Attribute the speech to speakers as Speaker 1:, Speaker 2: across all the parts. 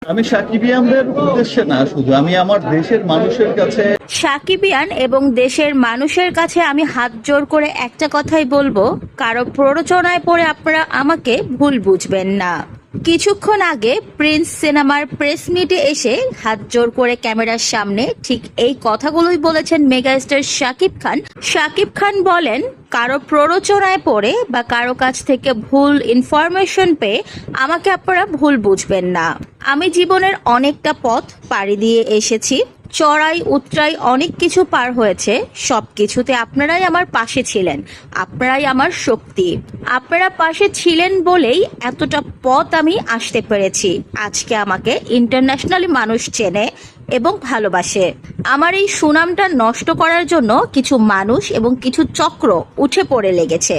Speaker 1: আমি সাকিবিয়ানদের উদ্দেশ্যে না, শুধু আমি আমার দেশের মানুষের কাছে।
Speaker 2: সাকিবিয়ান এবং দেশের মানুষের কাছে আমি হাত জোড় করে একটা কথাই বলবো, কারো প্ররোচনায় পড়ে আপনারা আমাকে ভুল বুঝবেন না। কিছুক্ষণ আগে প্রিন্স সিনেমার প্রেস মিটে এসে হাত জোড় করে ক্যামেরার সামনে ঠিক এই কথাগুলোই বলেছেন মেগাস্টার শাকিব খান। শাকিব খান বলেন, কারো প্ররোচনায় পড়ে বা কারো কাছ থেকে ভুল ইনফরমেশন পেয়ে আমাকে আপনারা ভুল বুঝবেন না। আমি জীবনের অনেকটা পথ পাড়ি দিয়ে এসেছি, চড়াই উতরাই অনেক কিছু পার হয়েছে। সবকিছুতে আপনারাই আমার পাশে ছিলেন, আপনারাই আমার শক্তি। আপনারা পাশে ছিলেন বলেই এতটা পথ আমি আসতে পেরেছি। আজকে আমাকে ইন্টারন্যাশনালি মানুষ চেনে এবং ভালোবাসে। আমার এই সুনামটা নষ্ট করার জন্য কিছু মানুষ এবং কিছু চক্র উঠে পড়ে লেগেছে।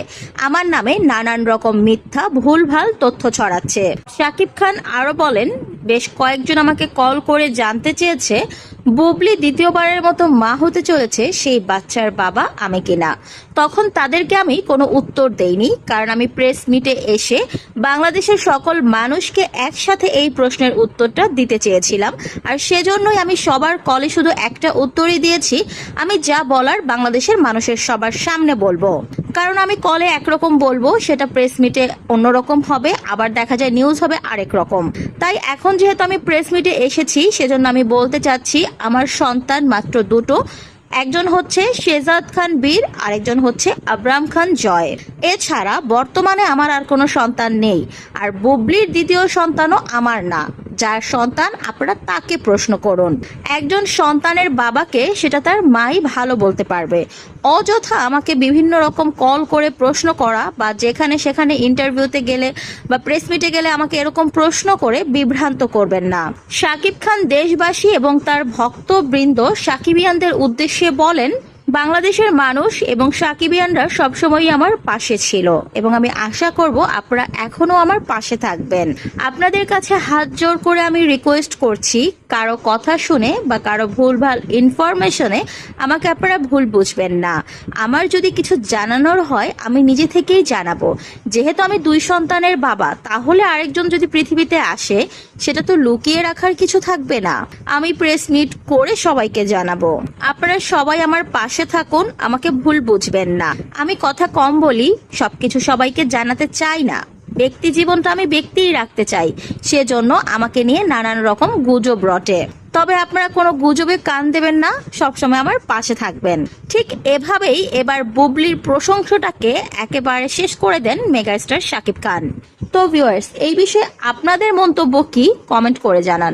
Speaker 2: আমার নামে নানান রকম মিথ্যা ভুলভাল তথ্য ছড়াচ্ছে। শাকিব খান আরো বলেন, বেশ কয়েকজন আমাকে কল করে জানতে চেয়েছে বুবলি দ্বিতীয়বারের মতো মা হতে চলেছে, সেই বাচ্চার বাবা আমি কিনা। তখন তাদেরকে আমি কোনো উত্তর দেইনি, কারণ আমি প্রেস মিটে এসে বাংলাদেশের সকল মানুষকে একসাথে এই প্রশ্নের উত্তরটা দিতে চেয়েছিলাম। আর সেজন্যই আমি সবার কলে শুধু একটা উত্তরই দিয়েছি, আমি যা বলার বাংলাদেশের মানুষের সবার সামনে বলবো। কারণ আমি কলে একরকম বলবো, সেটা প্রেস মিটে অন্যরকম হবে, আবার দেখা যায় নিউজ হবে আরেক রকম। তাই এখন যেহেতু আমি প্রেস মিটে এসেছি, সেজন্য আমি বলতে চাচ্ছি, আমার সন্তান মাত্র দুটো। একজন হচ্ছে শেজাদ খান বীর, আরেকজন হচ্ছে আবরাম খান জয়। এছাড়া বর্তমানে আমার আর কোনো সন্তান নেই। আর বুবলির দ্বিতীয় সন্তানও আমার না। যার সন্তান আপনারা তাকে প্রশ্ন করুন। একজন সন্তানের বাবাকে সেটা তার মাই ভালো বলতে পারবে। অযথা আমাকে বিভিন্ন রকম কল করে প্রশ্ন করা বা যেখানে সেখানে ইন্টারভিউতে গেলে বা প্রেস মিটে গেলে আমাকে এরকম প্রশ্ন করে বিভ্রান্ত করবেন না। শাকিব খান দেশবাসী এবং তার ভক্তবৃন্দ সাকিবিয়ানদের উদ্দেশ্যে বলেন, বাংলাদেশের মানুষ এবং সাকিবিয়ানরা সবসময়ই আমার পাশে ছিল এবং আমি আশা করব আপনারা এখনো আমার পাশে থাকবেন। আপনাদের কাছে হাত জোড় করে আমি রিকোয়েস্ট করছি, কারো কথা শুনে বা কারো ভুলভাল ইনফরমেশনে আমাকে আপনারা ভুল বুঝবেন না। আমার যদি কিছু জানানোর হয় আমি নিজে থেকেই জানাবো। যেহেতু আমি দুই সন্তানের বাবা, তাহলে আরেকজন যদি পৃথিবীতে আসে সেটা তো লুকিয়ে রাখার কিছু থাকবে না। আমি প্রেস মিট করে সবাইকে জানাবো। আপনারা সবাই আমার পাশে থাকুন, আমাকে ভুল বুঝবেন না। আমি কথা কম বলি, সবকিছু সবাইকে জানাতে চাই না। ব্যক্তি জীবনটা আমি ব্যক্তিই রাখতে চাই, সেজন্য আমাকে নিয়ে নানান রকম গুজব রটে। তবে আপনারা কোনো গুজবে কান দেবেন না, সবসময় আমার পাশে থাকবেন। ঠিক এভাবেই এবার বুবলির প্রশংসাটাকে একেবারে শেষ করে দেন মেগাস্টার শাকিব খান। তো ভিউয়ার্স, এই বিষয়ে আপনাদের মন্তব্য কি, কমেন্ট করে জানান।